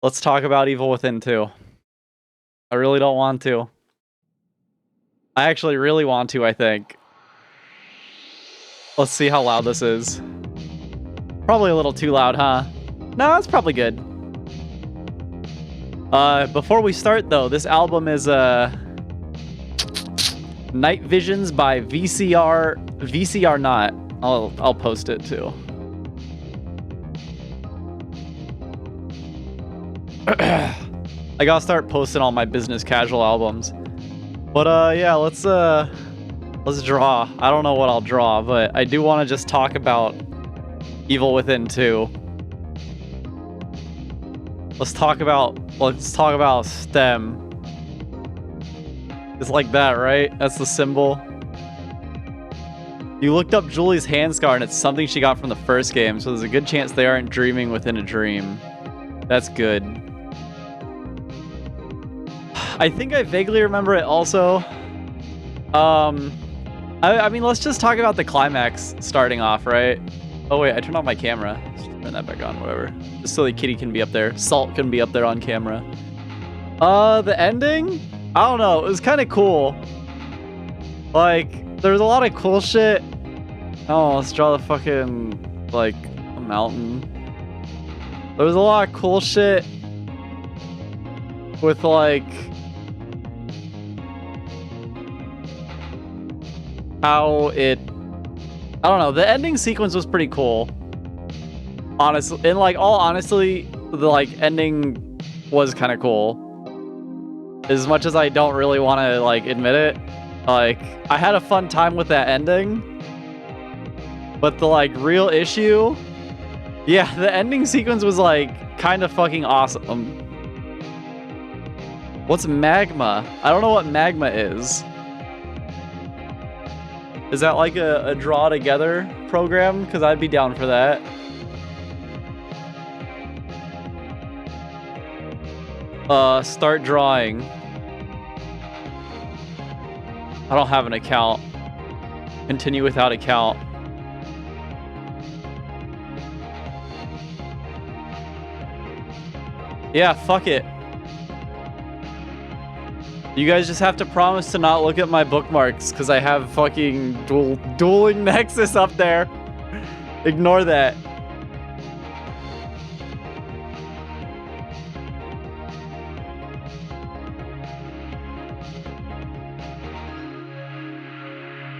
Let's talk about Evil Within 2. I really don't want to. I actually really want to, I think. Let's see how loud this is. Probably a little too loud, huh? No, it's probably good. Before we start, though, this album is Night Visions by VCR Not. I'll post it too. I gotta start posting all my business casual albums. But yeah, let's draw. I don't know what I'll draw, but I do want to just talk about Evil Within 2. Let's talk about STEM. It's like that, right? That's the symbol. You looked up Julie's hand scar and it's something she got from the first game, so there's a good chance they aren't dreaming within a dream. That's good. I think I vaguely remember it also. I mean, let's just talk about the climax starting off, right? Oh wait, I turned off my camera. Let's just turn that back on, whatever. Just so the kitty can be up there. Salt can be up there on camera. The ending? I don't know, it was kind of cool. Like, there's a lot of cool shit. Oh, let's draw the fucking, like, a mountain. There was a lot of cool shit with, like, how it, I don't know, the ending sequence was pretty cool. Honestly, in like all honesty, the like ending was kind of cool. As much as I don't really want to like admit it, like I had a fun time with that ending. But the like real issue, yeah, the ending sequence was like kind of fucking awesome. What's magma? I don't know what magma is. Is that like a draw together program? Because I'd be down for that. Start drawing. I don't have an account. Continue without account. Yeah, fuck it. You guys just have to promise to not look at my bookmarks because I have fucking dueling Nexus up there. Ignore that.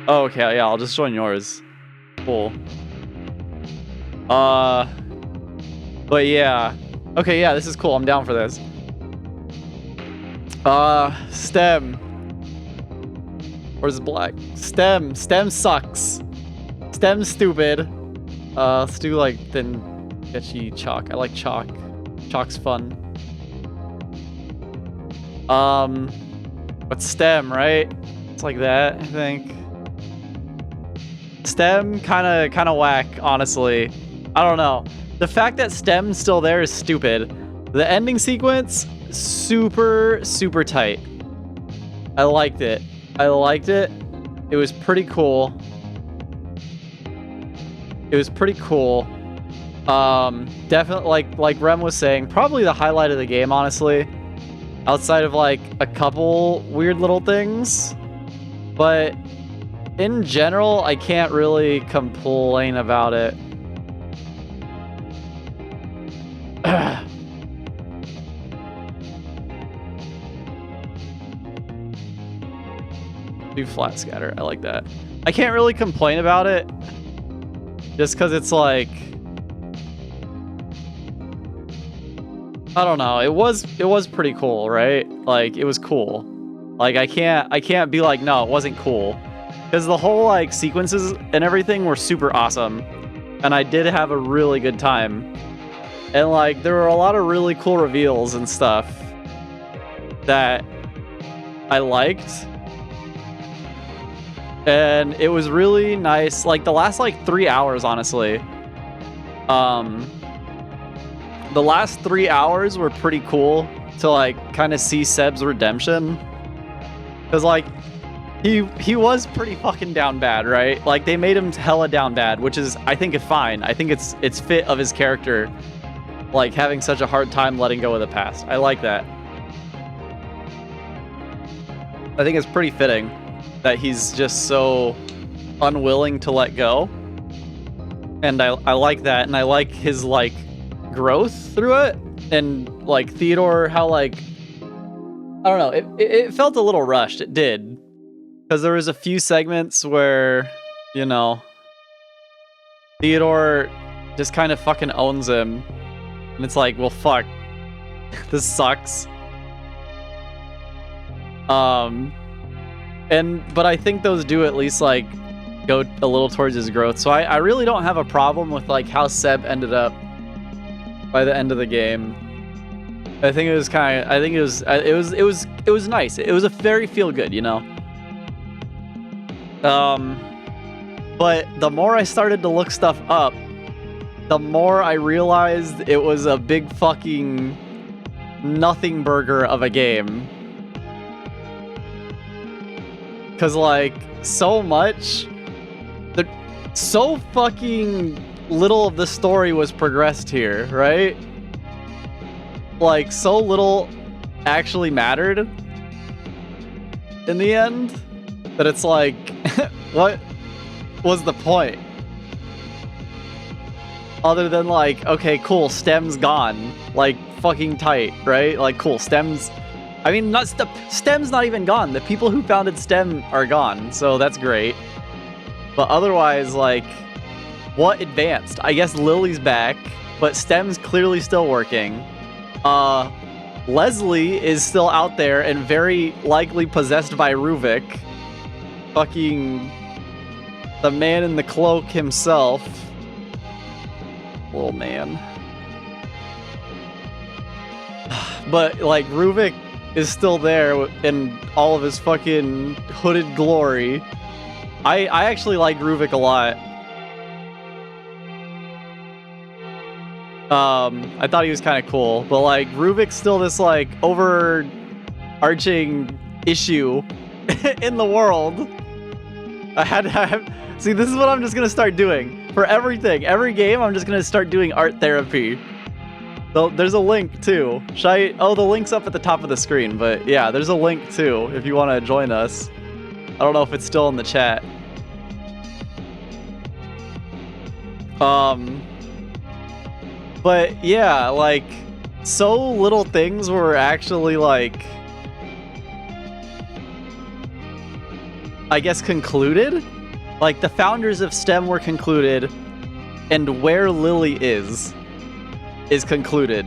Oh, okay, yeah, I'll just join yours. Cool. But yeah. Okay, yeah, this is cool. I'm down for this. STEM. Where's black? STEM. STEM sucks. STEM's stupid. Let's do like thin, sketchy chalk. I like chalk. Chalk's fun. But STEM, right? It's like that, I think. STEM kind of whack, honestly. I don't know. The fact that STEM's still there is stupid. The ending sequence, super tight. I liked it. It was pretty cool. Definitely, like Rem was saying, probably the highlight of the game, honestly. Outside of like a couple weird little things, but in general, I can't really complain about it. Do flat scatter. I like that. I can't really complain about it just because it's like, I don't know. It was pretty cool, right? Like it was cool. Like I can't be like, no, it wasn't cool, because the whole like sequences and everything were super awesome, and I did have a really good time. And like there were a lot of really cool reveals and stuff that I liked. And it was really nice. Like the last like 3 hours, honestly. The last 3 hours were pretty cool to like kind of see Seb's redemption. Cause like he was pretty fucking down bad, right? Like they made him hella down bad, which is I think fine. I think it's fit of his character. like having such a hard time letting go of the past. I like that. I think it's pretty fitting that he's just so unwilling to let go. And I like that, and I like his like growth through it. And like Theodore, how like I don't know, it felt a little rushed. It did. Because there was a few segments where, you know, Theodore just kind of fucking owns him. And it's like, well, fuck. This sucks. But I think those do at least, like, go a little towards his growth. So I really don't have a problem with, like, how Seb ended up by the end of the game. I think it was kind of, it was nice. It was a very feel good, you know? But the more I started to look stuff up, the more I realized it was a big fucking nothing burger of a game. Cause like, so fucking little of the story was progressed here, right? Like, so little actually mattered in the end that it's like, what was the point? Other than like, okay, cool, STEM's gone. Like, fucking tight, right? Like, cool, STEM's... I mean, STEM's not even gone. The people who founded STEM are gone, so that's great. But otherwise, like, what advanced? I guess Lily's back, but STEM's clearly still working. Leslie is still out there and very likely possessed by Ruvik. Fucking the man in the cloak himself. Little man. But, like, Ruvik is still there in all of his fucking hooded glory. I actually like Ruvik a lot. I thought he was kind of cool, but like Ruvik's still this like overarching issue in the world. See, this is what I'm just gonna start doing for everything. Every game, I'm just gonna start doing art therapy. So there's a link too. Oh, the link's up at the top of the screen, but yeah, there's a link too if you want to join us. I don't know if it's still in the chat. But yeah, like, so little things were actually, like, I guess concluded? Like, the founders of STEM were concluded, and where Lily is concluded.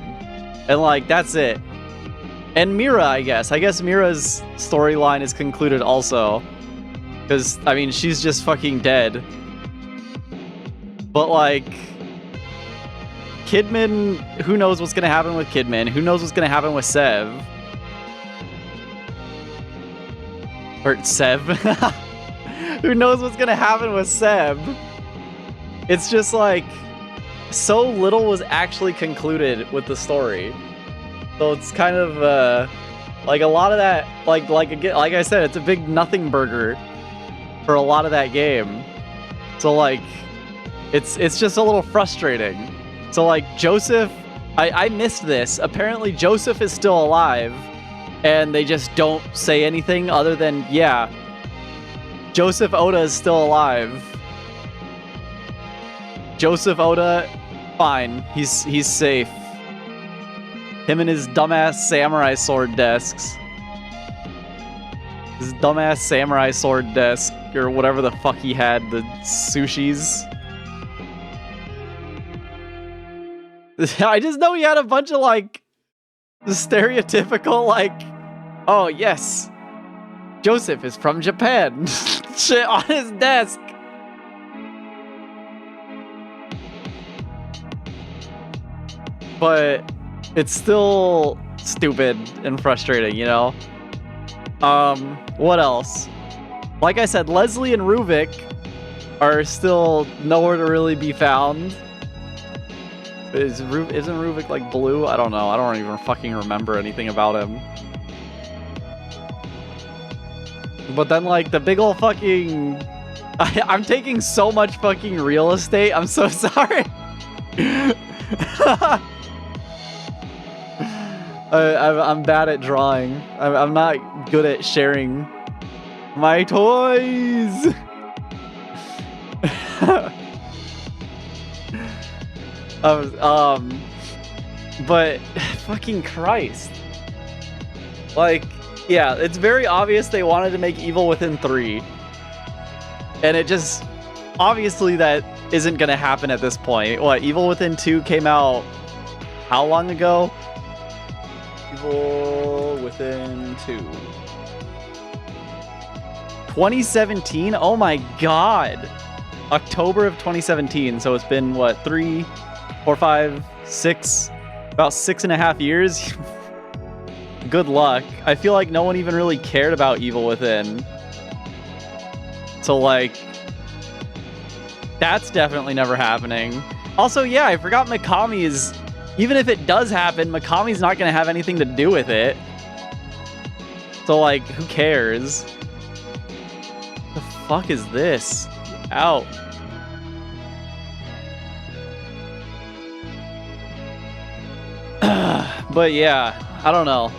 And, like, that's it. And Mira, I guess. I guess Mira's storyline is concluded also. Because, I mean, she's just fucking dead. But, like... Kidman, who knows what's gonna happen with Kidman? Who knows what's gonna happen with Sev? Or Sev? Who knows what's gonna happen with Seb? It's just like, so little was actually concluded with the story. So it's kind of, like a lot of that, like I said, it's a big nothing burger for a lot of that game. So like, it's just a little frustrating. So, like, Joseph, I missed this. Apparently, Joseph is still alive, and they just don't say anything other than, yeah, Joseph Oda is still alive. Joseph Oda, fine. He's safe. Him and his dumbass samurai sword desks. His dumbass samurai sword desk, or whatever the fuck he had, the sushis. I just know he had a bunch of, like, stereotypical, like, oh, yes, Joseph is from Japan. Shit on his desk. But it's still stupid and frustrating, you know? What else? Like I said, Leslie and Ruvik are still nowhere to really be found. Isn't Ruvik like blue? I don't know. I don't even fucking remember anything about him. But then like the big ol' fucking... I'm taking so much fucking real estate. I'm so sorry. I'm bad at drawing. I'm not good at sharing my toys. But fucking Christ. Like, yeah, it's very obvious they wanted to make Evil Within 3. And it just, obviously that isn't gonna happen at this point. What, Evil Within 2 came out how long ago? Evil Within 2. 2017? Oh my god. October of 2017. So it's been, what, 3, 4, 5, 6, about 6.5 years? Good luck. I feel like no one even really cared about Evil Within. So, like, that's definitely never happening. Also, yeah, I forgot Mikami is... Even if it does happen, Mikami's not going to have anything to do with it. So, like, who cares? The fuck is this? Out. But yeah, I don't know.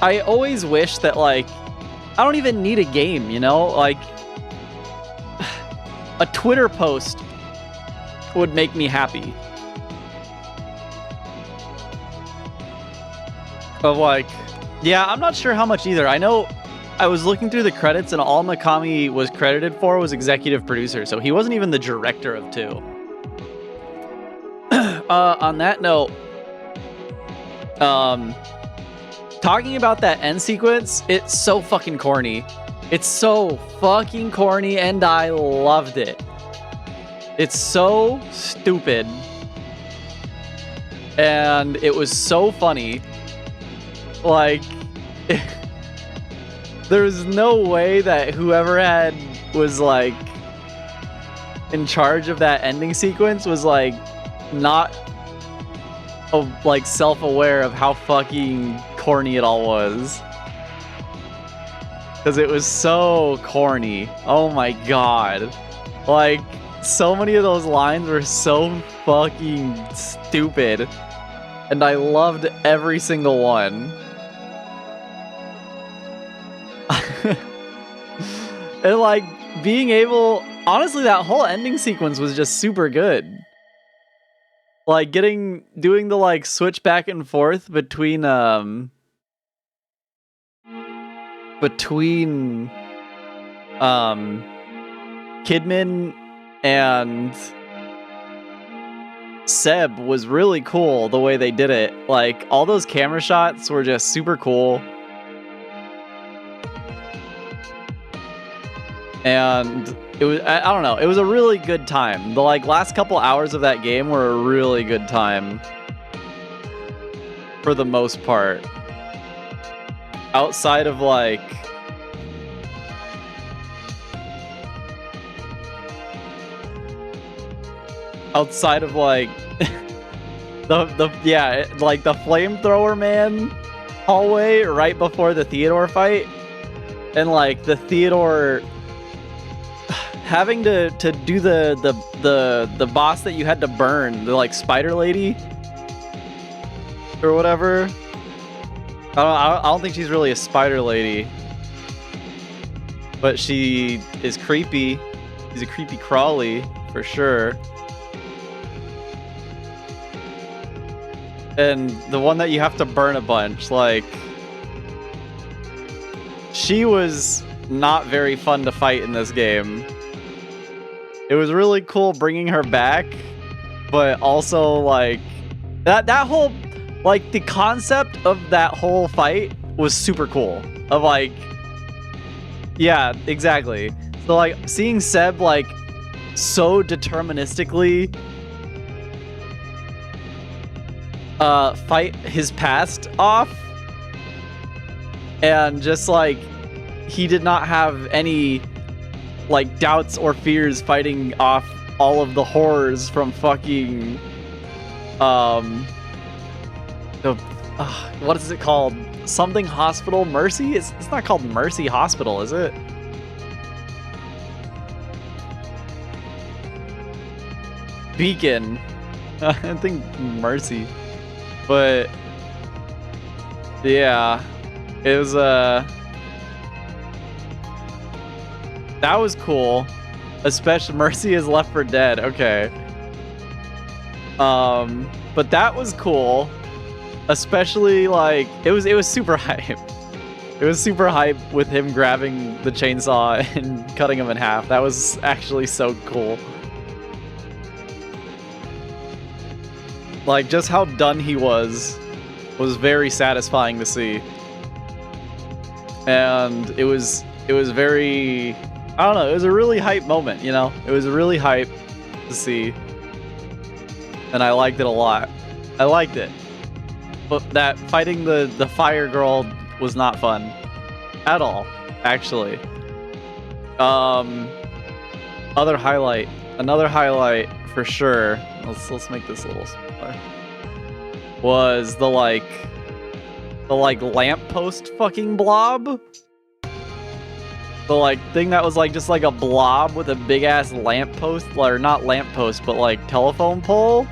I always wish that, like, I don't even need a game, you know? Like, a Twitter post would make me happy. Of like, yeah, I'm not sure how much either. I know I was looking through the credits and all Mikami was credited for was executive producer, so he wasn't even the director of 2. On that note, talking about that end sequence, it's so fucking corny. It's so fucking corny and I loved it. It's so stupid. And it was so funny. Like, there's no way that whoever was like in charge of that ending sequence was like not like self-aware of how fucking corny it all was. Because it was so corny. Oh my god. Like, so many of those lines were so fucking stupid. And I loved every single one. And like, being able... Honestly, that whole ending sequence was just super good. Like, doing the, like, switch back and forth between, Kidman and Seb was really cool the way they did it. Like, all those camera shots were just super cool. And it was, I don't know, it was a really good time. The like last couple hours of that game were a really good time. For the most part. Outside of like... Outside of like... like the flamethrower man hallway right before the Theodore fight. And like the Theodore... having to do the boss that you had to burn, the like spider lady or whatever. I don't think she's really a spider lady, but she is creepy. She's a creepy crawly for sure. And the one that you have to burn a bunch, like, she was not very fun to fight in this game. It was really cool bringing her back, but also like that whole, like, the concept of that whole fight was super cool. Of like, yeah, exactly. So like seeing Seb like so deterministically fight his past off, and just like he did not have any like doubts or fears fighting off all of the horrors from fucking what is it called? Something Hospital? Mercy? It's not called Mercy Hospital, is it? Beacon. I think Mercy. But yeah, it was that was cool. Especially Mercy is Left 4 Dead. Okay. But that was cool. Especially like it was super hype. It was super hype with him grabbing the chainsaw and cutting him in half. That was actually so cool. Like just how done he was very satisfying to see. And it was very, I don't know, it was a really hype moment, you know? It was really hype to see. And I liked it a lot. I liked it. But that fighting the fire girl was not fun at all, actually. Another highlight for sure. Let's make this a little smaller. Was the lamppost fucking blob. The like thing that was like just like a blob with a big ass lamppost, or not lamppost, but like telephone pole.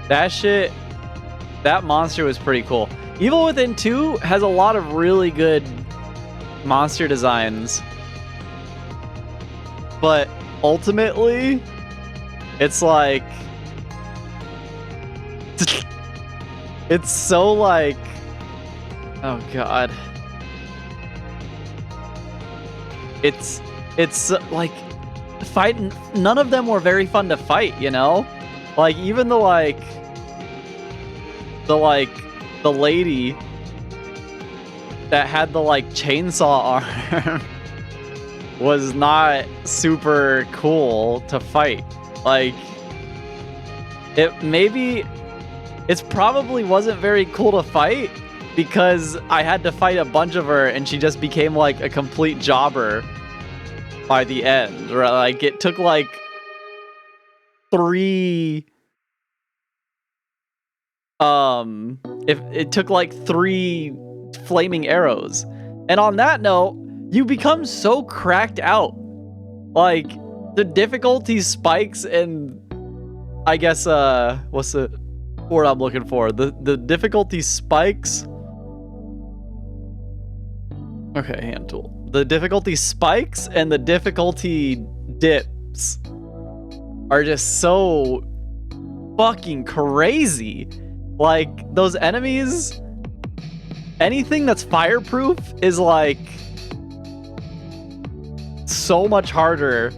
That monster was pretty cool. Evil Within 2 has a lot of really good monster designs. But ultimately, it's like it's so like, oh god. It's like fighting, none of them were very fun to fight, you know? Like even the lady that had the like chainsaw arm was not super cool to fight. Like it's probably wasn't very cool to fight because I had to fight a bunch of her and she just became like a complete jobber by the end. Right? Like it took like 3 it took like 3 flaming arrows. And on that note, you become so cracked out. Like the difficulty spikes, and I guess what's the word I'm looking for? The difficulty spikes. Okay, hand tool. The difficulty spikes and the difficulty dips are just so fucking crazy. Like those enemies, anything that's fireproof is like so much harder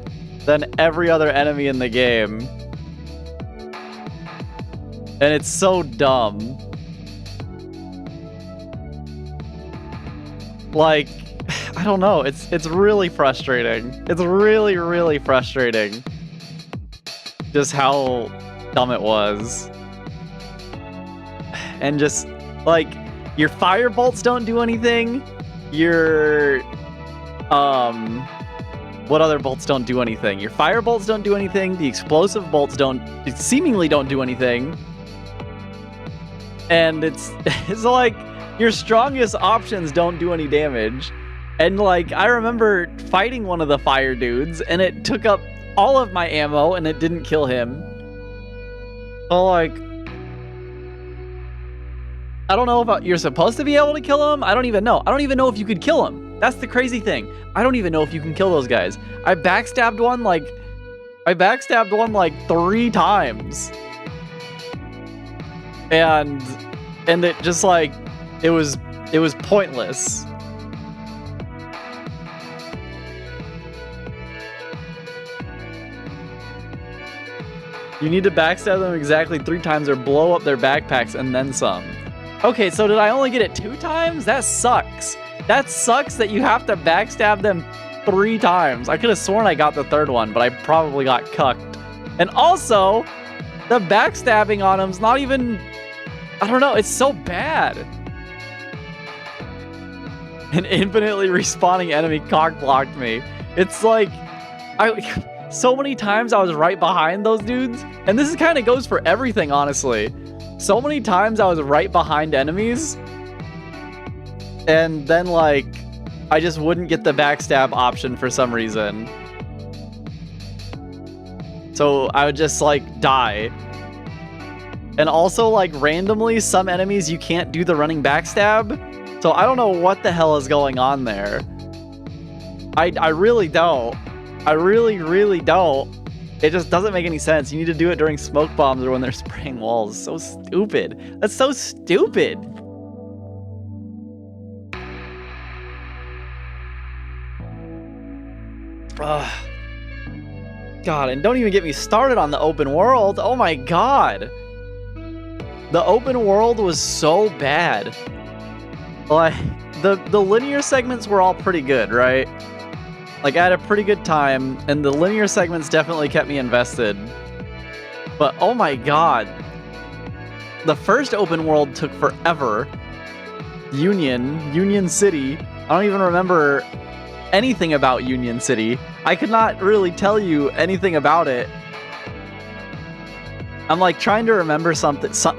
than every other enemy in the game. And it's so dumb. Like, I don't know, it's really frustrating. It's really, really frustrating just how dumb it was. And just like your fire bolts don't do anything. Your what other bolts don't do anything? Your fire bolts don't do anything. The explosive bolts seemingly don't do anything. And it's like your strongest options don't do any damage. And like I remember fighting one of the fire dudes and it took up all of my ammo and it didn't kill him. So like, I don't know if you're supposed to be able to kill him. I don't even know. I don't even know if you could kill him. That's the crazy thing. I don't even know if you can kill those guys. I backstabbed one like 3 times. And it just like it was pointless. You need to backstab them exactly 3 times or blow up their backpacks and then some. Okay, so did I only get it 2 times? That sucks. That sucks that you have to backstab them 3 times. I could have sworn I got the 3rd one, but I probably got cucked. And also, the backstabbing on him's not even, I don't know, it's so bad. An infinitely respawning enemy cock-blocked me. It's like, so many times I was right behind those dudes, and this kind of goes for everything, honestly. So many times I was right behind enemies, and then like I just wouldn't get the backstab option for some reason. So I would just like die. And also, like, randomly, some enemies you can't do the running backstab. So I don't know what the hell is going on there. I really don't. I really don't. It just doesn't make any sense. You need to do it during smoke bombs or when they're spraying walls. So stupid. That's so stupid. Ugh. God, and don't even get me started on the open world. Oh my god. The open world was so bad. Like, the linear segments were all pretty good, right? Like, I had a pretty good time, and the linear segments definitely kept me invested. But, oh my god. The first open world took forever. Union City. I don't even remember anything about Union City. I could not really tell you anything about it. I'm like trying to remember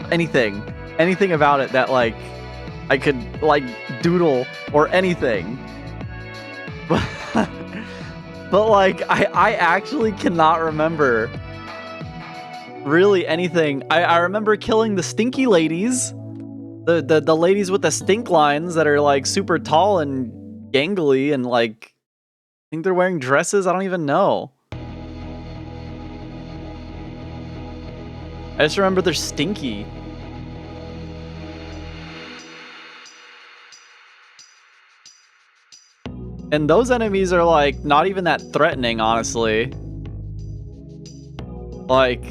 anything about it that like I could like doodle or anything. But like I actually cannot remember really anything. I remember killing the stinky ladies. The ladies with the stink lines that are like super tall and gangly and like I think they're wearing dresses. I don't even know. I just remember they're stinky. And those enemies are like not even that threatening, honestly. Like,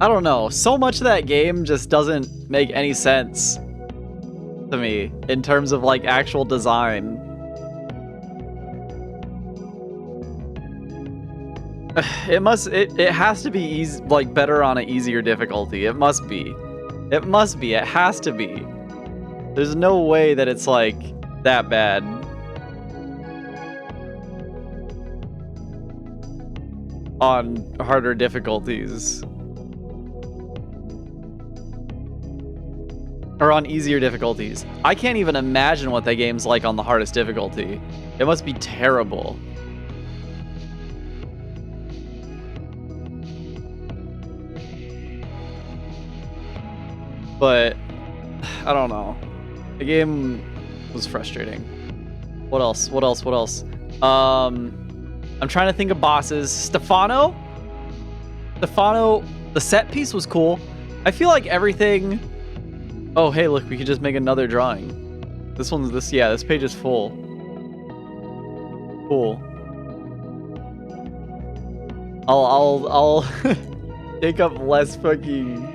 I don't know. So much of that game just doesn't make any sense to me in terms of like actual design. It has to be easy, like better on an easier difficulty. It must be. It has to be. There's no way that it's like that bad. On harder difficulties. Or on easier difficulties. I can't even imagine what that game's like on the hardest difficulty. It must be terrible. But I don't know. The game was frustrating. What else? I'm trying to think of bosses. Stefano, the set piece was cool. I feel like everything. Oh, hey, look, we could just make another drawing. This page is full. Cool. I'll take up less fucking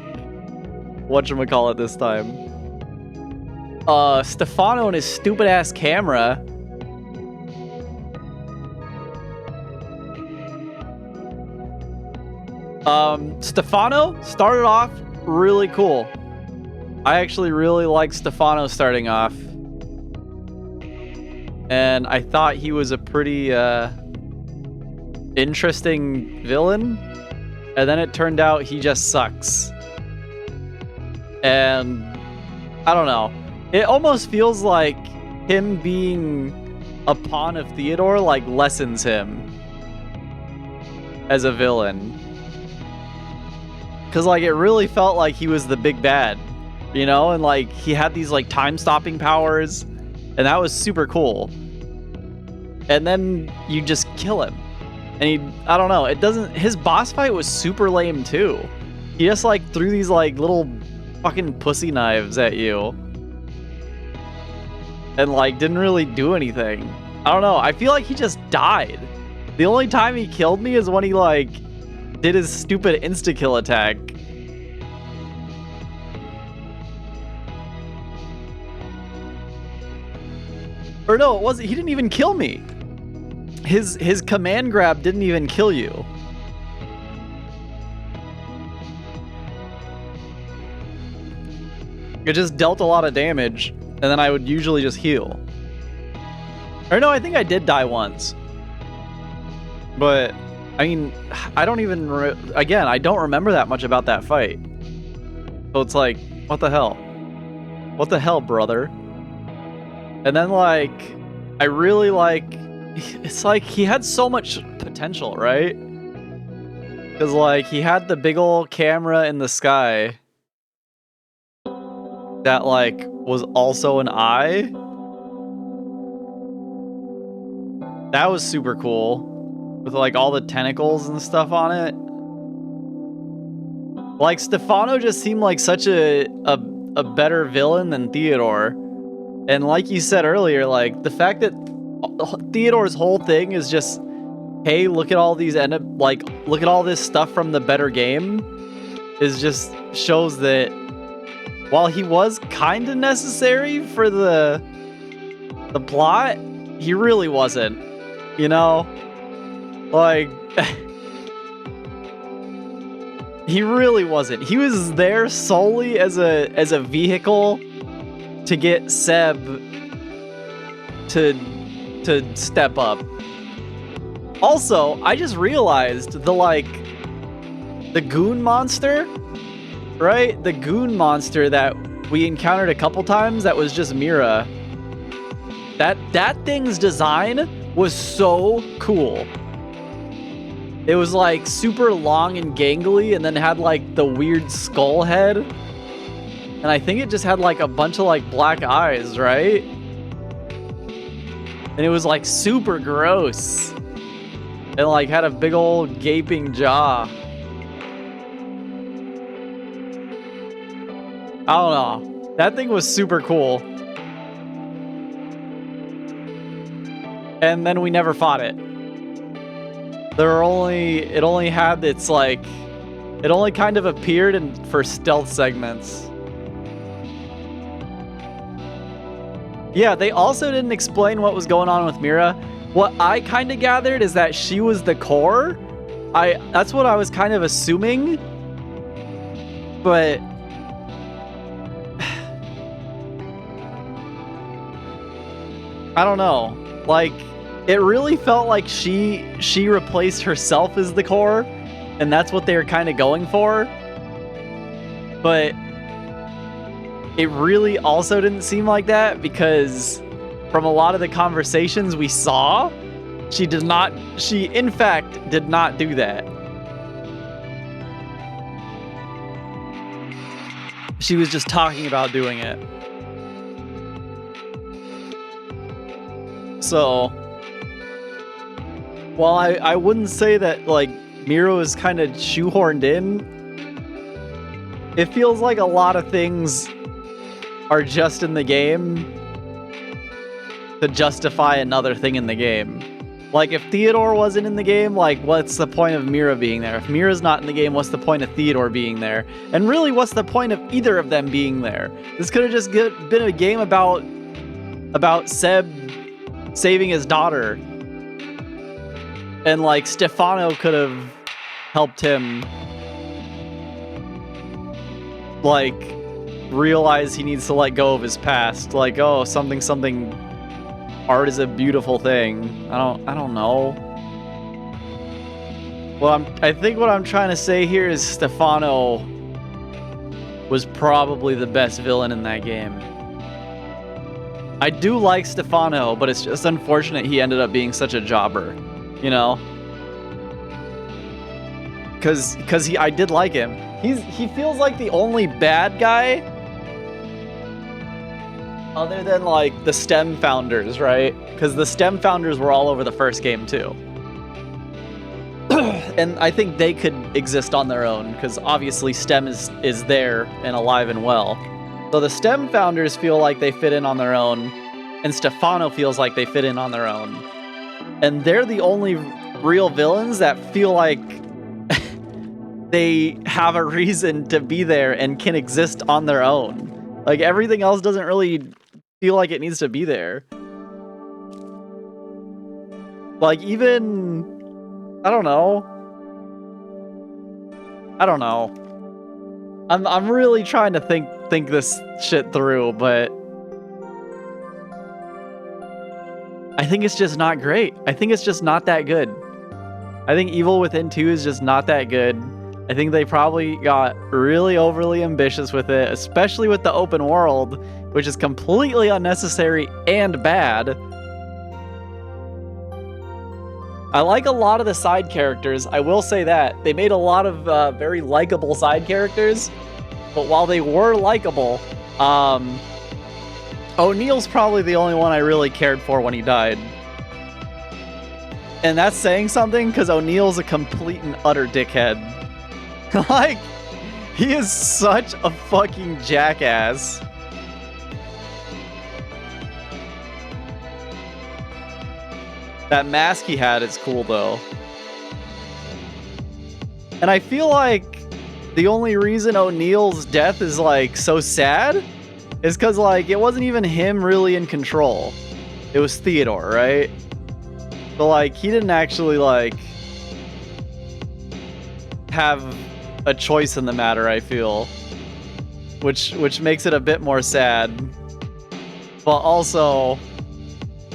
whatchamacallit this time. Stefano and his stupid ass camera. Stefano started off really cool. I actually really liked Stefano starting off. And I thought he was a pretty interesting villain. And then it turned out he just sucks. And I don't know. It almost feels like him being a pawn of Theodore like lessens him as a villain. Cause like it really felt like he was the big bad, you know, and like he had these like time stopping powers, and that was super cool. And then you just kill him, and I don't know. His boss fight was super lame too. He just like threw these like little fucking pussy knives at you, and like didn't really do anything. I don't know. I feel like he just died. The only time he killed me is when he like did his stupid insta-kill attack. Or no, it wasn't. He didn't even kill me. His command grab didn't even kill you. It just dealt a lot of damage, and then I would usually just heal. Or no, I think I did die once. But I mean, I don't even, again, I don't remember that much about that fight. So it's like, what the hell? What the hell, brother? And then like, I really like, it's like he had so much potential, right? Because, like, he had the big old camera in the sky that, like, was also an eye. That was super cool. With, like, all the tentacles and stuff on it. Like, Stefano just seemed like such a better villain than Theodore. And like you said earlier, like, the fact that Theodore's whole thing is just, hey, look at all these look at all this stuff from the better game, is just shows that while he was kind of necessary for the plot, he really wasn't, you know? Like, he really wasn't. He was there solely as a vehicle to get Seb to step up. Also, I just realized the goon monster, right? The goon monster that we encountered a couple times that was just Mira. That thing's design was so cool. It was like super long and gangly and then had like the weird skull head. And I think it just had like a bunch of like black eyes, right? And it was like super gross. And like had a big old gaping jaw. I don't know. That thing was super cool. And then we never fought it. It only had its like, it only kind of appeared for stealth segments. Yeah, they also didn't explain what was going on with Mira. What I kind of gathered is that she was the core. That's what I was kind of assuming. But I don't know. Like, it really felt like she replaced herself as the core, and that's what they were kind of going for. But it really also didn't seem like that, because from a lot of the conversations we saw, she in fact did not do that. She was just talking about doing it. So, while I wouldn't say that, like, Miro is kind of shoehorned in, it feels like a lot of things are just in the game to justify another thing in the game. Like, if Theodore wasn't in the game, like, what's the point of Mira being there? If Mira's not in the game, what's the point of Theodore being there? And really, what's the point of either of them being there? This could have just been a game about Seb saving his daughter. And, like, Stefano could have helped him, like, realize he needs to let go of his past. Like, oh, something, art is a beautiful thing. I don't know. Well, I think what I'm trying to say here is Stefano was probably the best villain in that game. I do like Stefano, but it's just unfortunate he ended up being such a jobber, you know? Because I did like him. He feels like the only bad guy other than, like, the STEM founders, right? Because the STEM founders were all over the first game too. And I think they could exist on their own, because obviously STEM is there and alive and well. So the STEM founders feel like they fit in on their own, and Stefano feels like they fit in on their own. And they're the only real villains that feel like they have a reason to be there and can exist on their own. Like, everything else doesn't really feel like it needs to be there. Like, even, I don't know. I'm really trying to think this shit through, but I think it's just not great. I think it's just not that good. I think Evil Within 2 is just not that good. I think they probably got really overly ambitious with it, especially with the open world, which is completely unnecessary and bad. I like a lot of the side characters. I will say that. They made a lot of very likable side characters. But while they were likable, O'Neill's probably the only one I really cared for when he died. And that's saying something, because O'Neill's a complete and utter dickhead. Like, he is such a fucking jackass. That mask he had is cool, though. And I feel like the only reason O'Neill's death is, like, so sad is because, like, it wasn't even him really in control. It was Theodore, right? So, like, he didn't actually, like, have a choice in the matter, I feel. Which makes it a bit more sad. But also,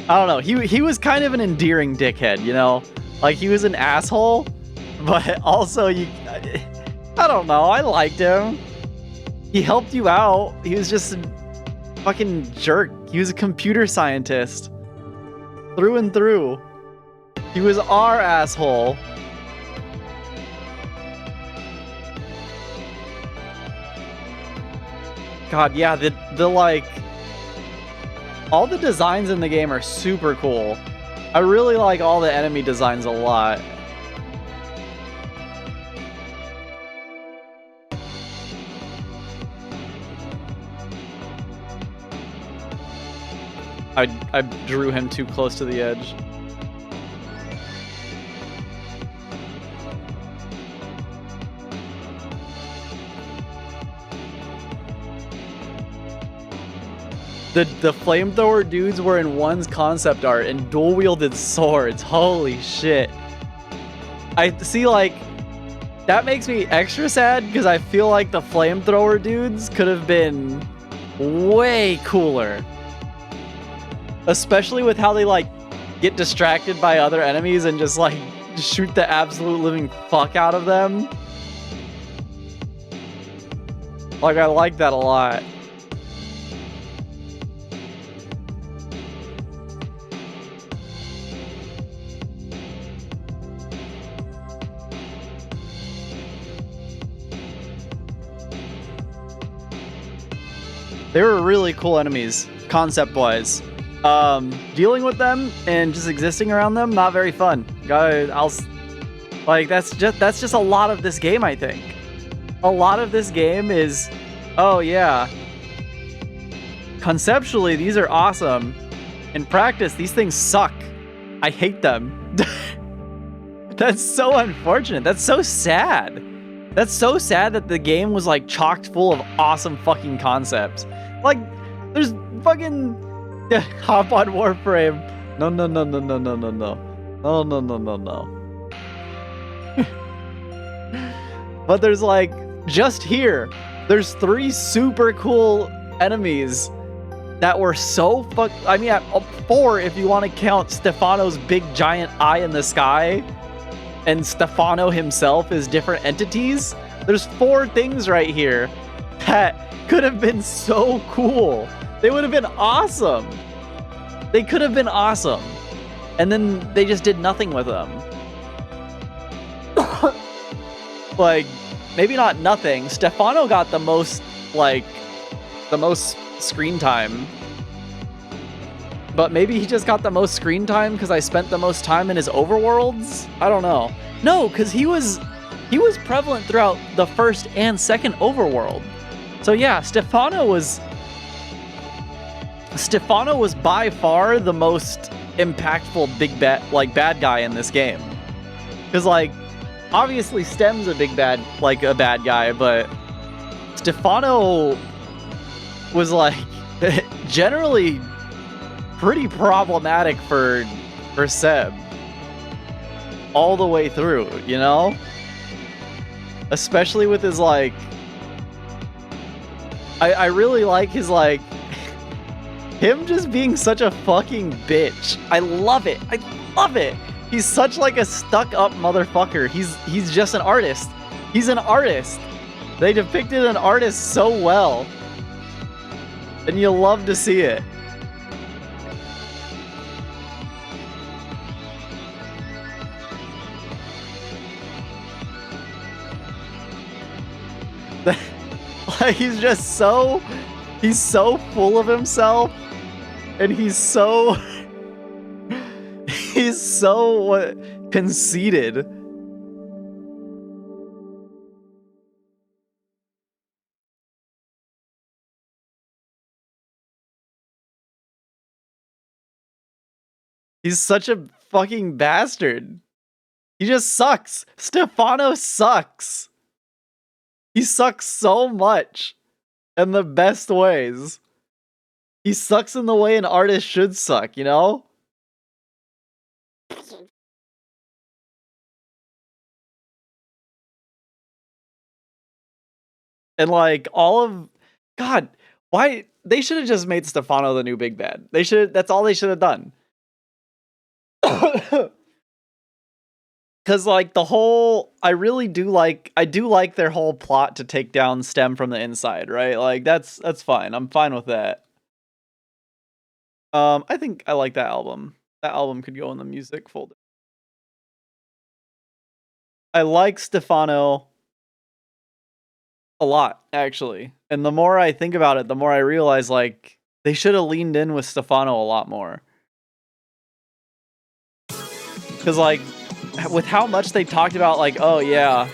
I don't know, he was kind of an endearing dickhead, you know? Like, he was an asshole, but also I don't know, I liked him. He helped you out. He was just a fucking jerk. He was a computer scientist. Through and through. He was our asshole. God, yeah, the like... all the designs in the game are super cool. I really like all the enemy designs a lot. I drew him too close to the edge. The flamethrower dudes were in one's concept art and dual wielded swords. Holy shit. I see, like, that makes me extra sad because I feel like the flamethrower dudes could have been way cooler. Especially with how they, like, get distracted by other enemies and just, like, shoot the absolute living fuck out of them. Like, I like that a lot. They were really cool enemies, concept-wise. Dealing with them and just existing around them, not very fun. Like, that's just a lot of this game, I think. A lot of this game is, oh yeah, conceptually these are awesome. In practice, these things suck. I hate them. That's so unfortunate. That's so sad. That's so sad that the game was, like, chocked full of awesome fucking concepts. Like, there's fucking... hop on Warframe. No. But there's, like, just here, there's 3 super cool enemies that were so I mean, 4 if you want to count Stefano's big giant eye in the sky and Stefano himself as different entities. There's 4 things right here that could have been so cool. They would have been awesome. They could have been awesome. And then they just did nothing with them. Like, maybe not nothing. Stefano got the most, like, the most screen time. But maybe he just got the most screen time because I spent the most time in his overworlds? I don't know. No, because he was prevalent throughout the first and second overworld. So yeah, Stefano was by far the most impactful bad guy in this game. Because, like, obviously Stem's a bad guy, but Stefano was, like, generally pretty problematic for Seb all the way through, you know? Especially with his, like, I really like his, like, him just being such a fucking bitch. I love it. I love it. He's such, like, a stuck-up motherfucker. He's just an artist. He's an artist. They depicted an artist so well. And you love to see it. He's just so, he's so full of himself, and he's so conceited. He's such a fucking bastard. He just sucks. Stefano sucks. He sucks so much in the best ways. He sucks in the way an artist should suck, you know? And like all of God, why they should have just made Stefano the new big bad. They should, that's all they should have done. Cause like the whole, I do like their whole plot to take down STEM from the inside, right? Like that's fine. I'm fine with that. I think I like that album. That album could go in the music folder. I like Stefano a lot, actually. And the more I think about it, the more I realize like they should have leaned in with Stefano a lot more. Cause like with how much they talked about like, oh yeah,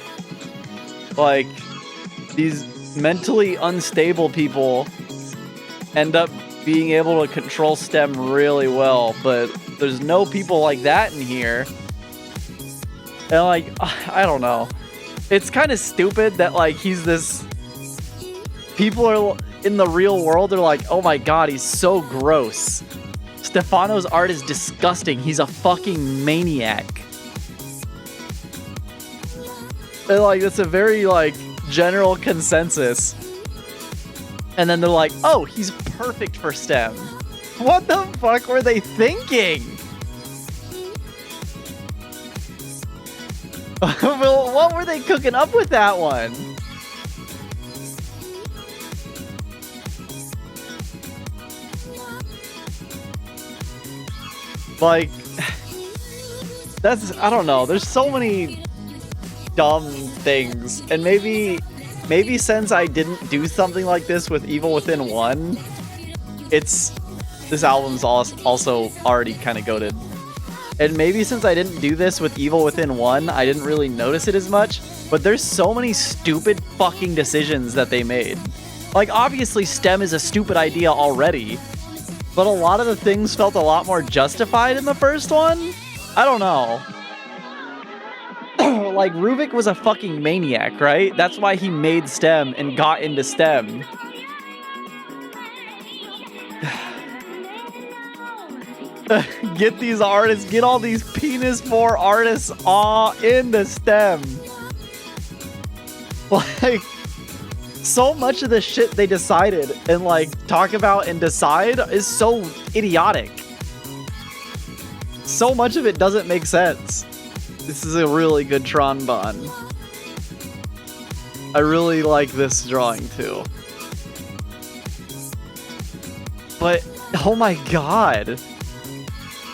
like these mentally unstable people end up being able to control STEM really well, but there's no people like that in here. And like, I don't know. It's kind of stupid that like he's this, people are in the real world are like, oh my god, he's so gross. Stefano's art is disgusting. He's a fucking maniac. And like, that's a very like general consensus. And then they're like, oh, he's perfect for STEM. What the fuck were they thinking? Well, what were they cooking up with that one? Like, that's, I don't know. There's so many dumb things. And maybe since I didn't do something like this with Evil Within 1, this album's also already kind of goated. And maybe since I didn't do this with Evil Within 1, I didn't really notice it as much, but there's so many stupid fucking decisions that they made. Like, obviously STEM is a stupid idea already, but a lot of the things felt a lot more justified in the first one? I don't know. Like, Ruvik was a fucking maniac, right? That's why he made STEM and got into STEM. Get these artists, get all these penis 4 artists all into STEM. Like, so much of the shit they decided and like talk about and decide is so idiotic. So much of it doesn't make sense. This is a really good Tron Bond. I really like this drawing too. But, oh my god.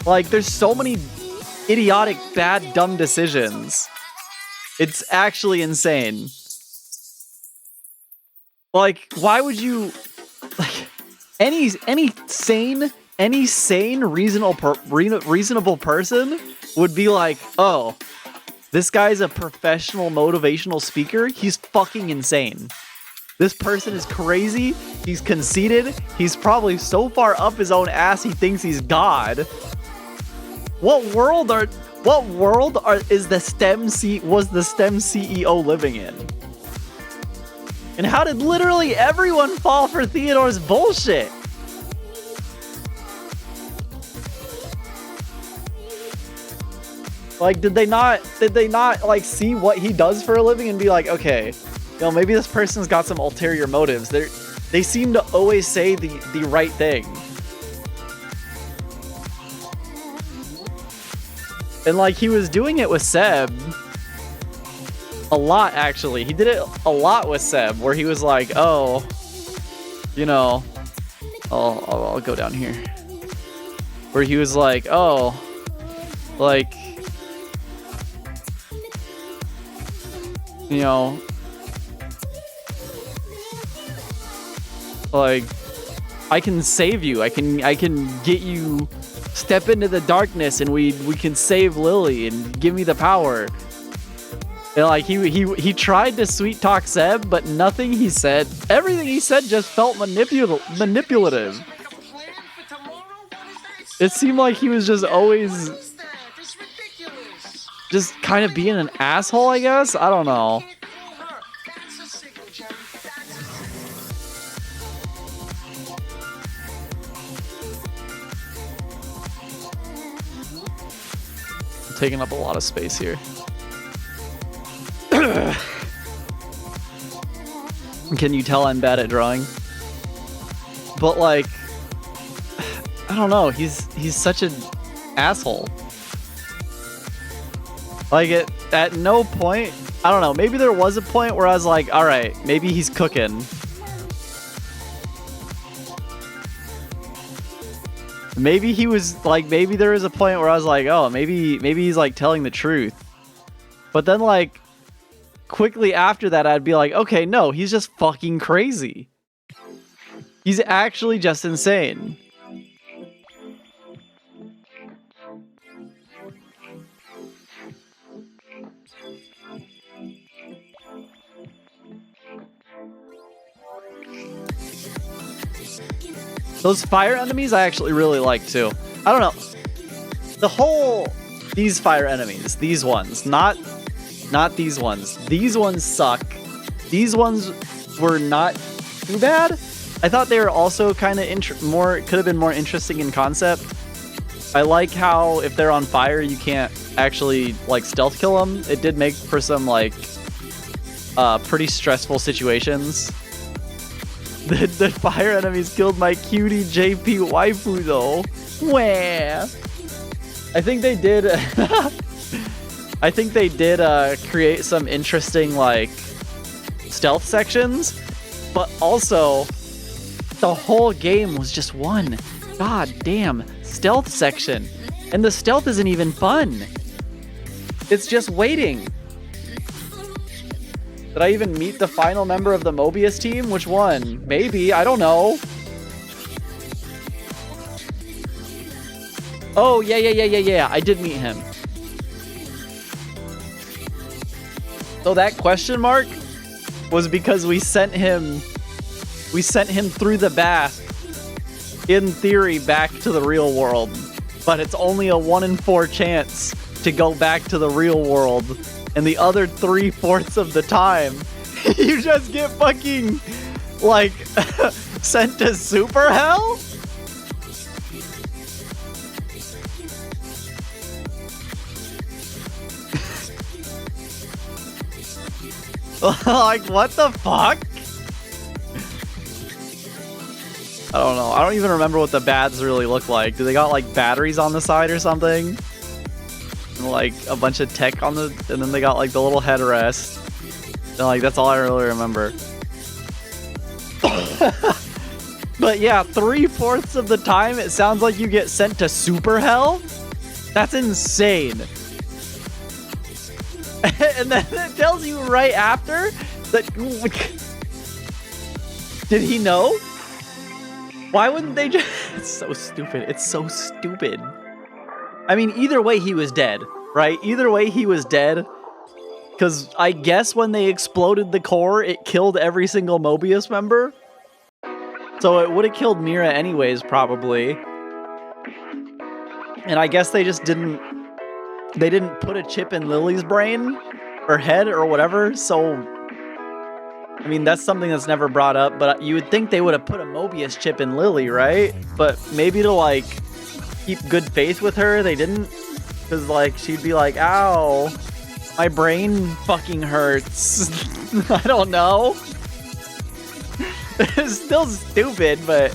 Like, there's so many idiotic, bad, dumb decisions. It's actually insane. Like, why would you... Like, any sane, reasonable person would be like, oh, this guy's a professional motivational speaker? He's fucking insane. This person is crazy. He's conceited. He's probably so far up his own ass he thinks he's God. What world is the STEM CEO living in? And how did literally everyone fall for Theodore's bullshit? Like, did they not like see what he does for a living and be like, okay, you know, maybe this person's got some ulterior motives. They seem to always say the right thing. And like, he was doing it with Seb a lot, actually. He did it a lot with Seb, where he was like, oh, you know, I'll go down here. Where he was like, oh, like, you know, Like, I can save you. I can get you. Step into the darkness, and we can save Lily and give me the power. And like he tried to sweet talk Seb, but nothing he said, everything he said just felt manipulative. It seemed like he was just always just kind of being an asshole, I guess. I don't know. I'm taking up a lot of space here. Can you tell I'm bad at drawing? But like, I don't know. He's such an asshole. Like at no point, I don't know. Maybe there was a point where I was like, all right, maybe he's cooking. Maybe he was like, maybe there was a point where I was like, oh, maybe he's like telling the truth. But then like quickly after that, I'd be like, okay, no, he's just fucking crazy. He's actually just insane. Those fire enemies I actually really like too. I don't know. These fire enemies, these ones, not these ones. These ones suck. These ones were not too bad. I thought they were also kind of could have been more interesting in concept. I like how if they're on fire, you can't actually like stealth kill them. It did make for some like pretty stressful situations. The fire enemies killed my cutie JP waifu though. Wah. I think they did. I think they did create some interesting like stealth sections, but also the whole game was just one goddamn stealth section, and the stealth isn't even fun. It's just waiting. Did I even meet the final member of the Mobius team? Which one? Maybe. I don't know. Oh, yeah. I did meet him. So that question mark was because we sent him through the bath, in theory, back to the real world. But it's only a 1 in 4 chance to go back to the real world. And the other 3/4 of the time, you just get fucking, like, sent to super hell? Like, what the fuck? I don't know. I don't even remember what the bads really look like. Do they got, like, batteries on the side or something? Like a bunch of tech on and then they got like the little headrest. And like that's all I really remember. But yeah, 3/4 of the time it sounds like you get sent to super hell. That's insane. And then it tells you right after that. Did he know? Why wouldn't they just? It's so stupid. It's so stupid. I mean, either way, he was dead, right? Either way, he was dead. Because I guess when they exploded the core, it killed every single Mobius member. So it would have killed Mira anyways, probably. And I guess they just didn't put a chip in Lily's brain or head or whatever. So, I mean, that's something that's never brought up. But you would think they would have put a Mobius chip in Lily, right? But maybe to, like, keep good faith with her, they didn't, because like she'd be like, ow, my brain fucking hurts. I don't know. It's still stupid, but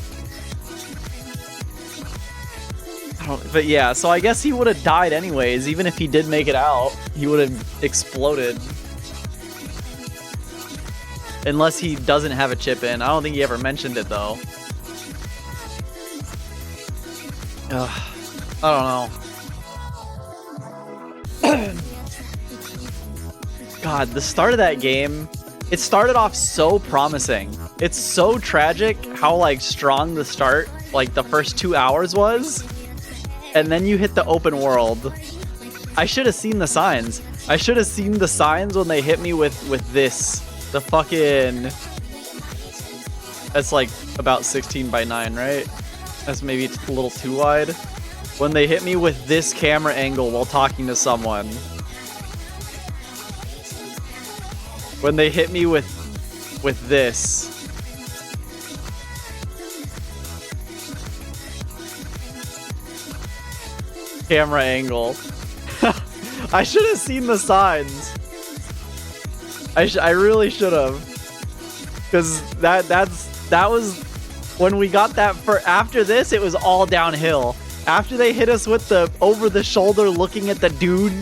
but yeah, so I guess he would have died anyways. Even if he did make it out, he would have exploded, unless he doesn't have a chip in. I don't think he ever mentioned it though. I don't know. God, the start of that game it started off so promising. It's so tragic how like strong the start, like the first 2 hours was, and then you hit the open world. I should have seen the signs. I should have seen the signs when they hit me with this. The fucking... That's like about 16 by 9, right? That's maybe a little too wide. When they hit me with this camera angle while talking to someone. When they hit me with this. Camera angle. I should have seen the signs. I really should have. Cause that was when we got that. For after this, it was all downhill. After they hit us with the over the shoulder looking at the dude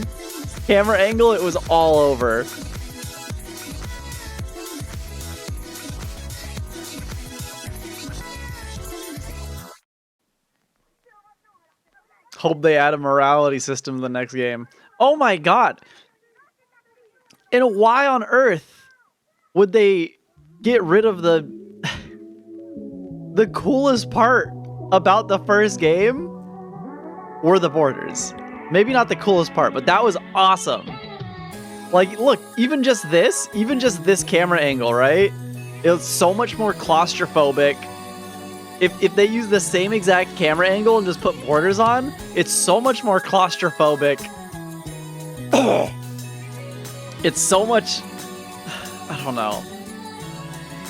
camera angle, it was all over. Hope they add a morality system to the next game. Oh my god. And why on earth would they get rid of the coolest part about the first game were the borders. Maybe not the coolest part, but that was awesome. Like, look, even just this camera angle, right? It was so much more claustrophobic. If they use the same exact camera angle and just put borders on, it's so much more claustrophobic. It's so much... I don't know.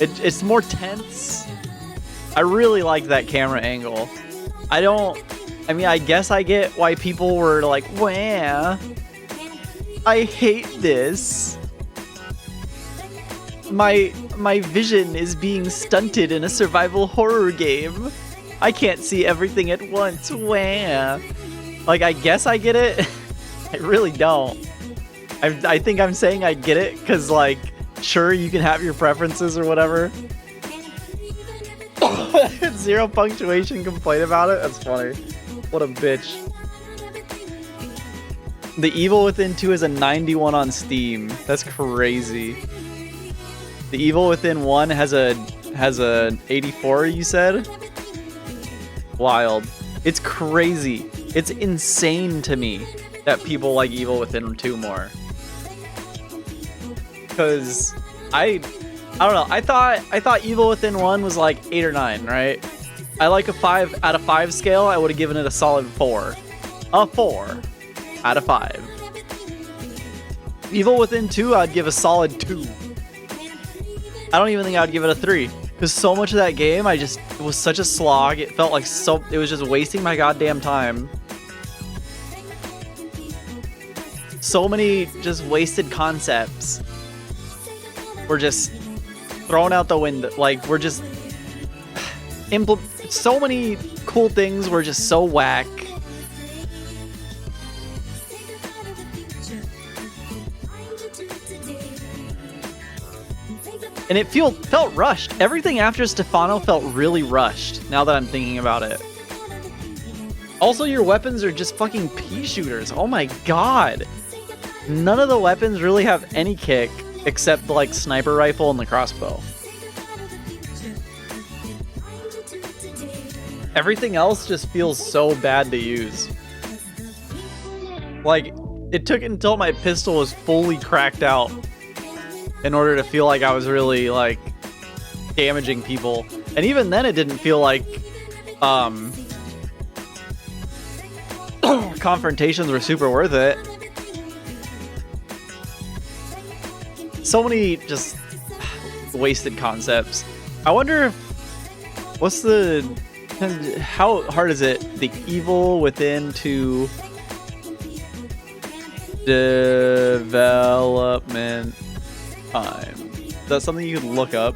It's more tense. I really like that camera angle. I mean, I guess I get why people were like, wah, I hate this. My vision is being stunted in a survival horror game. I can't see everything at once. Wah. Like, I guess I get it. I really don't. I think I'm saying I get it because, like, sure, you can have your preferences or whatever. 0 punctuation complaint about it? That's funny. What a bitch. The Evil Within 2 is a 91 on Steam. That's crazy. The Evil Within 1 has a 84, you said? Wild. It's crazy. It's insane to me that people like Evil Within 2 more. Cause I don't know. I thought Evil Within 1 was like 8 or 9, right? I like a 5 out of 5 scale. I would have given it a solid 4. A 4 out of 5. Evil Within 2, I'd give a solid 2. I don't even think I'd give it a 3. Because so much of that game, it was such a slog. It felt like it was just wasting my goddamn time. So many just wasted concepts were just thrown out the window. Like, we're just... so many cool things were just so whack. And it felt rushed. Everything after Stefano felt really rushed, now that I'm thinking about it. Also, your weapons are just fucking pea shooters. Oh my god. None of the weapons really have any kick, except the, like, sniper rifle and the crossbow. Everything else just feels so bad to use. Like, it took until my pistol was fully cracked out in order to feel like I was really, like, damaging people. And even then, it didn't feel like confrontations were super worth it. So many just wasted concepts. I wonder if... how hard is it, the Evil Within 2 development time? Is that something you could look up?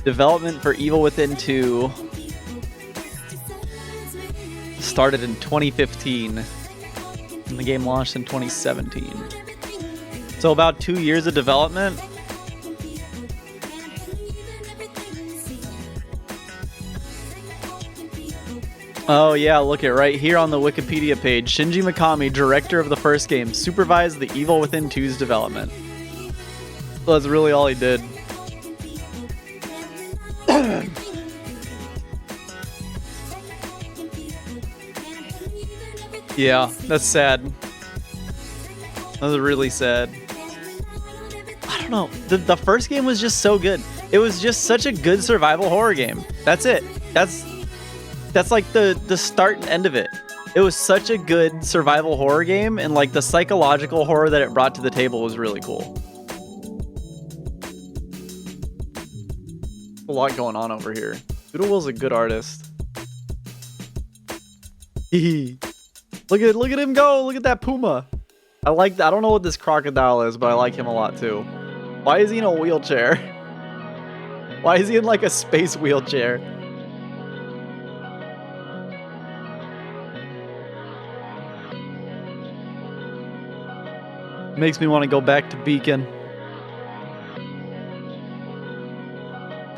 Development for Evil Within 2 started in 2015, and the game launched in 2017. So about 2 years of development. Oh yeah, look at right here on the Wikipedia page. Shinji Mikami, director of the first game, supervised the Evil Within 2's development. That's really all he did. Yeah, that's sad. That was really sad. I don't know. The first game was just so good. It was just such a good survival horror game. That's it. That's like the start and end of it. It was such a good survival horror game, and like the psychological horror that it brought to the table was really cool. A lot going on over here. Doodle's a good artist. Look at him go. Look at that puma. I like that. I don't know what this crocodile is, but I like him a lot too. Why is he in a wheelchair? Why is he in like a space wheelchair? Makes me want to go back to Beacon.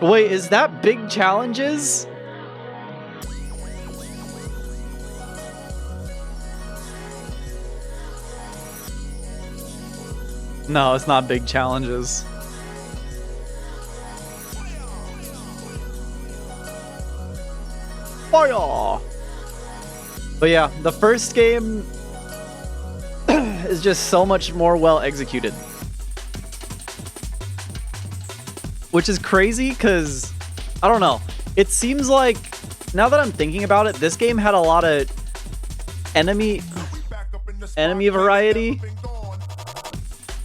Wait, is that big challenges? No, it's not big challenges. Fire! But yeah, the first game is just so much more well executed. Which is crazy because, I don't know. It seems like, now that I'm thinking about it, this game had a lot of enemy variety.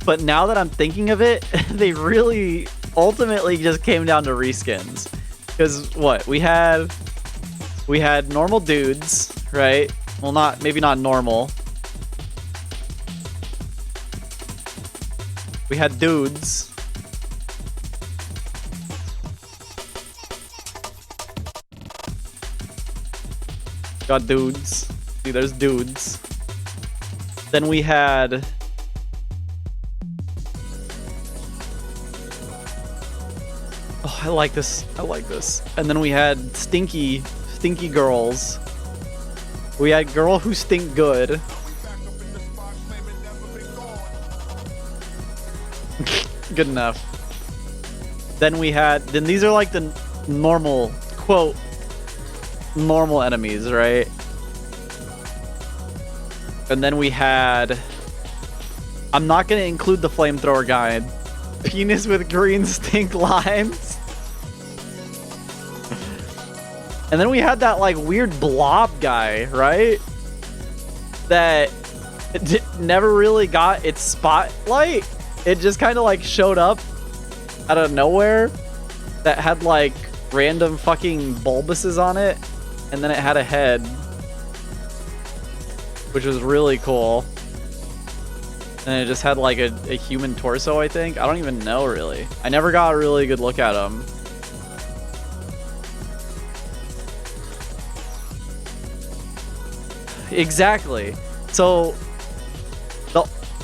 But now that I'm thinking of it, they really ultimately just came down to reskins. Because what? We had normal dudes, right? Well, maybe not normal. We had dudes. Got dudes. See, there's dudes. Then we had... Oh, I like this. I like this. And then we had stinky girls. We had girl who stink good. Good enough. Then these are like the normal, quote, normal enemies, right? And then we had, I'm not going to include the flamethrower guide. Penis with green stink limes. And then we had that like weird blob guy, right? That never really got its spotlight. It just kind of like showed up out of nowhere. That had like random fucking bulbuses on it. And then it had a head. Which was really cool. And it just had like a human torso, I think. I don't even know really. I never got a really good look at him. Exactly. So,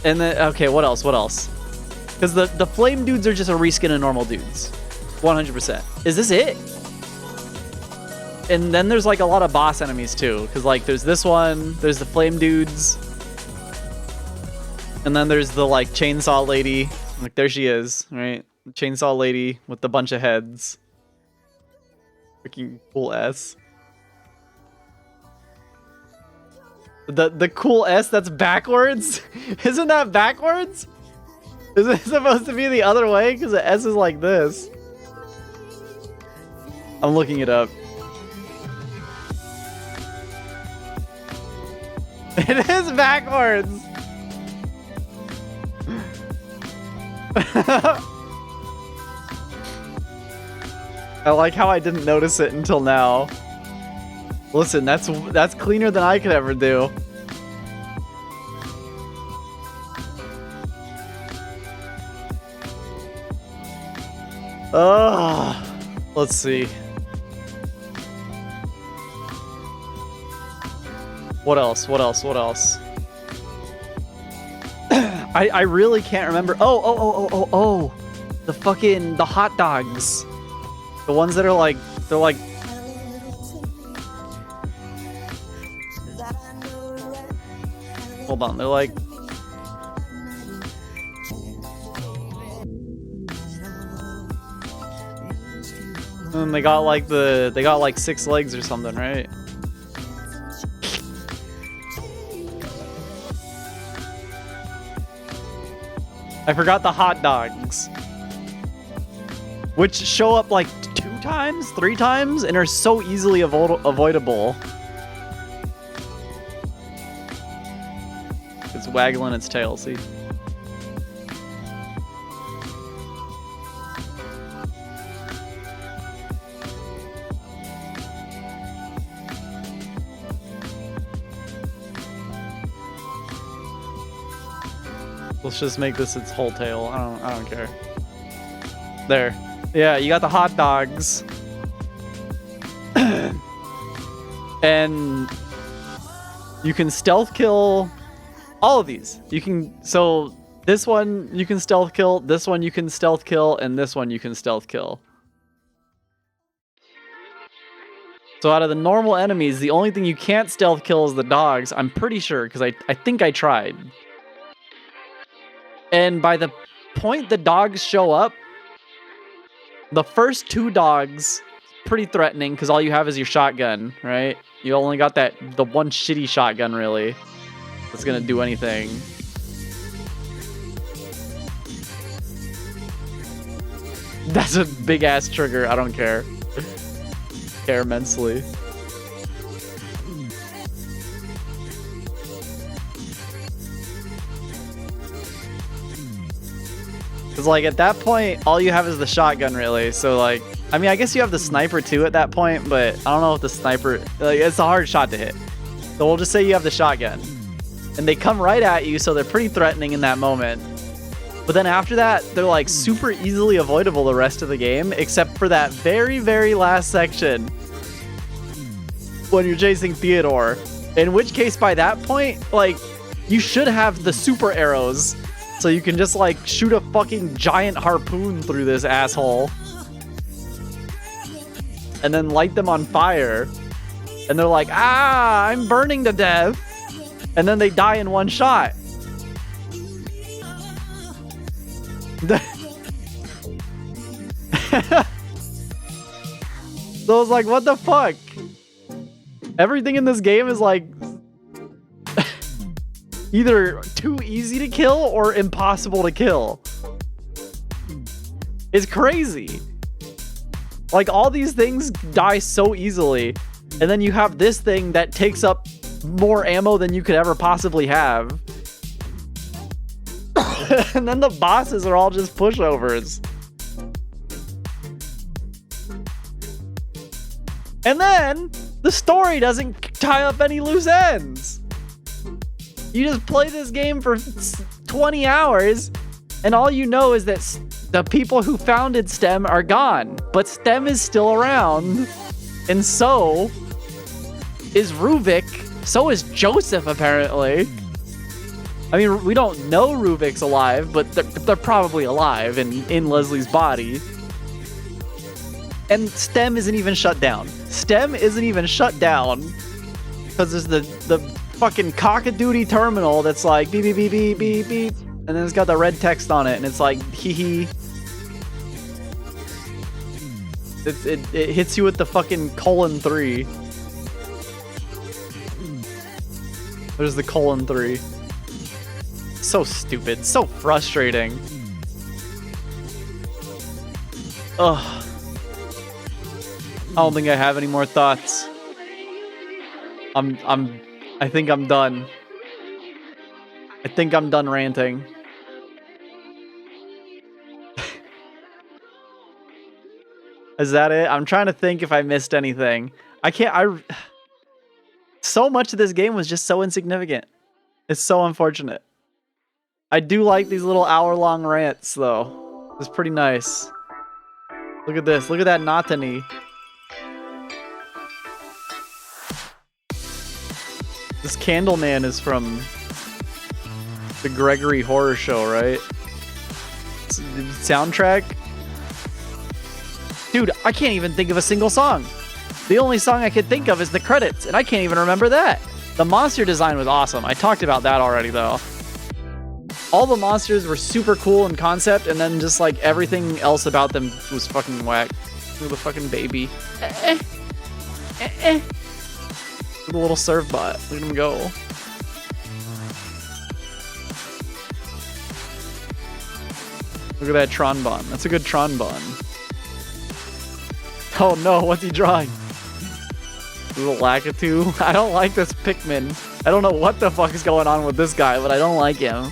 okay, what else? Because the flame dudes are just a reskin of normal dudes. 100%. Is this it? And then there's like a lot of boss enemies too. Because like there's this one, there's the flame dudes. And then there's the like chainsaw lady. Like there she is, right? Chainsaw lady with the bunch of heads. Freaking cool S. The cool S that's backwards? Isn't that backwards? Is it supposed to be the other way? Because the S is like this. I'm looking it up. It is backwards! I like how I didn't notice it until now. Listen, that's cleaner than I could ever do. Let's see. What else? I really can't remember. Oh. The hot dogs. The ones that are like, they're like, hold on, they're like, And they got like 6 legs or something, right? I forgot the hot dogs, which show up like 2 times, 3 times, and are so easily avoidable. It's waggling its tail, see? Let's just make this its whole tail. I don't care. There. Yeah, you got the hot dogs. And you can stealth kill all of these. So this one you can stealth kill, this one you can stealth kill, and this one you can stealth kill. So out of the normal enemies, the only thing you can't stealth kill is the dogs. I'm pretty sure, because I think I tried. And by the point the dogs show up, the first 2 dogs, pretty threatening because all you have is your shotgun, right? You only got the one shitty shotgun, really, that's gonna do anything. That's a big ass trigger. I don't care. Care immensely. Because, like, at that point, all you have is the shotgun, really. So, like, I mean, I guess you have the sniper, too, at that point. But I don't know if the sniper... Like, it's a hard shot to hit. So we'll just say you have the shotgun. And they come right at you, so they're pretty threatening in that moment. But then after that, they're, like, super easily avoidable the rest of the game. Except for that very, very last section. When you're chasing Theodore. In which case, by that point, like, you should have the super arrows. So you can just, like, shoot a fucking giant harpoon through this asshole. And then light them on fire. And they're like, ah, I'm burning to death. And then they die in one shot. So I was like, what the fuck? Everything in this game is, like, either too easy to kill or impossible to kill. It's crazy. Like, all these things die so easily, and then you have this thing that takes up more ammo than you could ever possibly have. And then the bosses are all just pushovers. And then the story doesn't tie up any loose ends. You just play this game for 20 hours, and all you know is that the people who founded STEM are gone. But STEM is still around, and so is Ruvik. So is Joseph, apparently. I mean, we don't know Ruvik's alive, but they're probably alive and in Leslie's body. And STEM isn't even shut down. STEM isn't even shut down because there's the fucking cock-a-doodle terminal that's like beep beep beep beep beep beep, and then it's got the red text on it, and it's like hee hee. It hits you with the fucking :3. There's the :3. So stupid, so frustrating. Ugh. I don't think I have any more thoughts. I think I'm done. I think I'm done ranting. Is that it? I'm trying to think if I missed anything. So much of this game was just so insignificant. It's so unfortunate. I do like these little hour-long rants, though. It's pretty nice. Look at this. Look at that Natani. This Candleman is from the Gregory Horror Show, right? Soundtrack? Dude, I can't even think of a single song. The only song I could think of is the credits, and I can't even remember that. The monster design was awesome. I talked about that already, though. All the monsters were super cool in concept, and then just, like, everything else about them was fucking whack. Look at the fucking baby. The little surf bot. Look at him go. Look at that Tron bun. That's a good Tron bun. Oh no, what's he drawing? Little Lakitu. I don't like this Pikmin. I don't know what the fuck is going on with this guy, but I don't like him.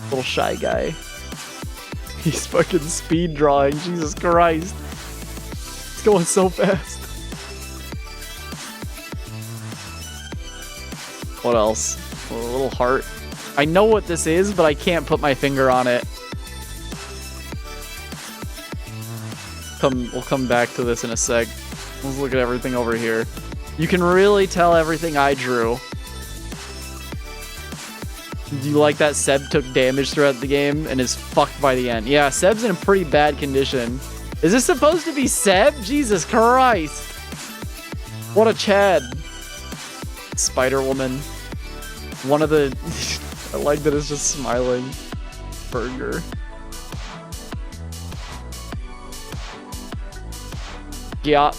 Little shy guy. He's fucking speed drawing. Jesus Christ. It's going so fast. What else? A little heart. I know what this is, but I can't put my finger on it. We'll come back to this in a sec. Let's look at everything over here. You can really tell everything I drew. Do you like that Seb took damage throughout the game and is fucked by the end? Yeah, Seb's in a pretty bad condition. Is this supposed to be Seb? Jesus Christ. What a Chad. Spider-Woman. One of the... I like that it's just smiling. Burger.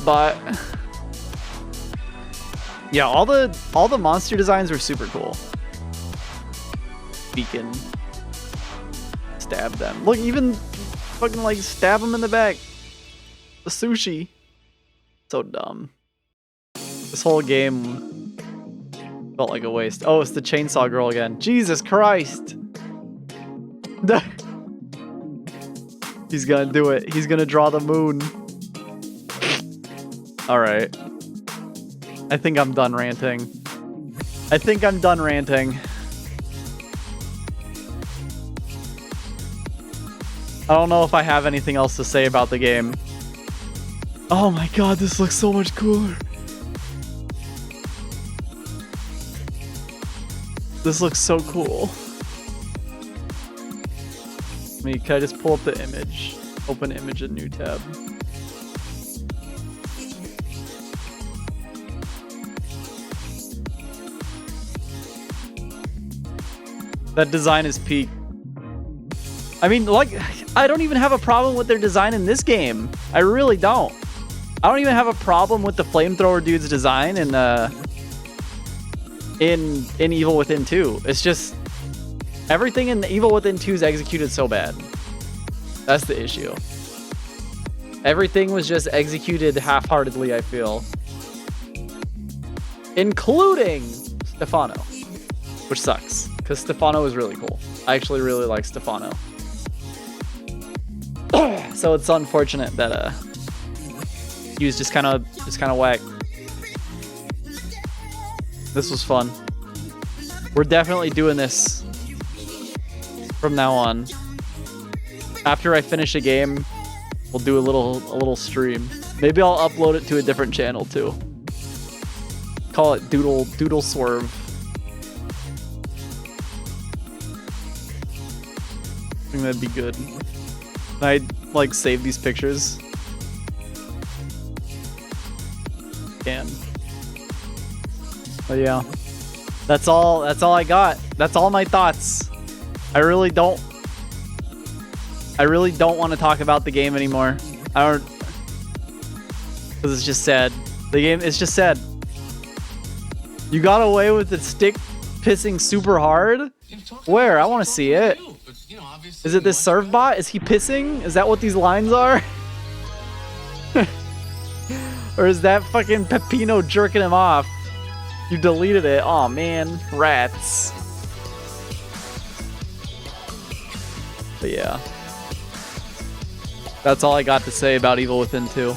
Bot. Yeah, all the monster designs were super cool. Beacon. Stab them. Look, even fucking like stab them in the back. The sushi. So dumb. This whole game felt like a waste. Oh, it's the chainsaw girl again. Jesus Christ. He's gonna do it. He's gonna draw the moon. Alright. I think I'm done ranting. I think I'm done ranting. I don't know if I have anything else to say about the game. Oh my god, this looks so much cooler. This looks so cool. Can I just pull up the image? Open image in new tab. That design is peak. I mean, like, I don't even have a problem with their design in this game. I really don't. I don't even have a problem with the flamethrower dude's design in Evil Within 2. It's just everything in Evil Within 2 is executed so bad. That's the issue. Everything was just executed half-heartedly, I feel. Including Stefano, which sucks. Because Stefano is really cool. I actually really like Stefano. So it's unfortunate that he was just kind of whack. This was fun. We're definitely doing this from now on. After I finish a game, we'll do a little stream. Maybe I'll upload it to a different channel too. Call it Doodle Swerve. I think that'd be good. Can I like save these pictures? Can. But yeah. That's all I got. That's all my thoughts. I really don't want to talk about the game anymore. Because it's just sad. The game is just sad. You got away with the stick pissing super hard? Where? I want to see it. Is it this surf bot? Is he pissing? Is that what these lines are? Or is that fucking Peppino jerking him off? You deleted it. Aw, man. Rats. But yeah. That's all I got to say about Evil Within 2.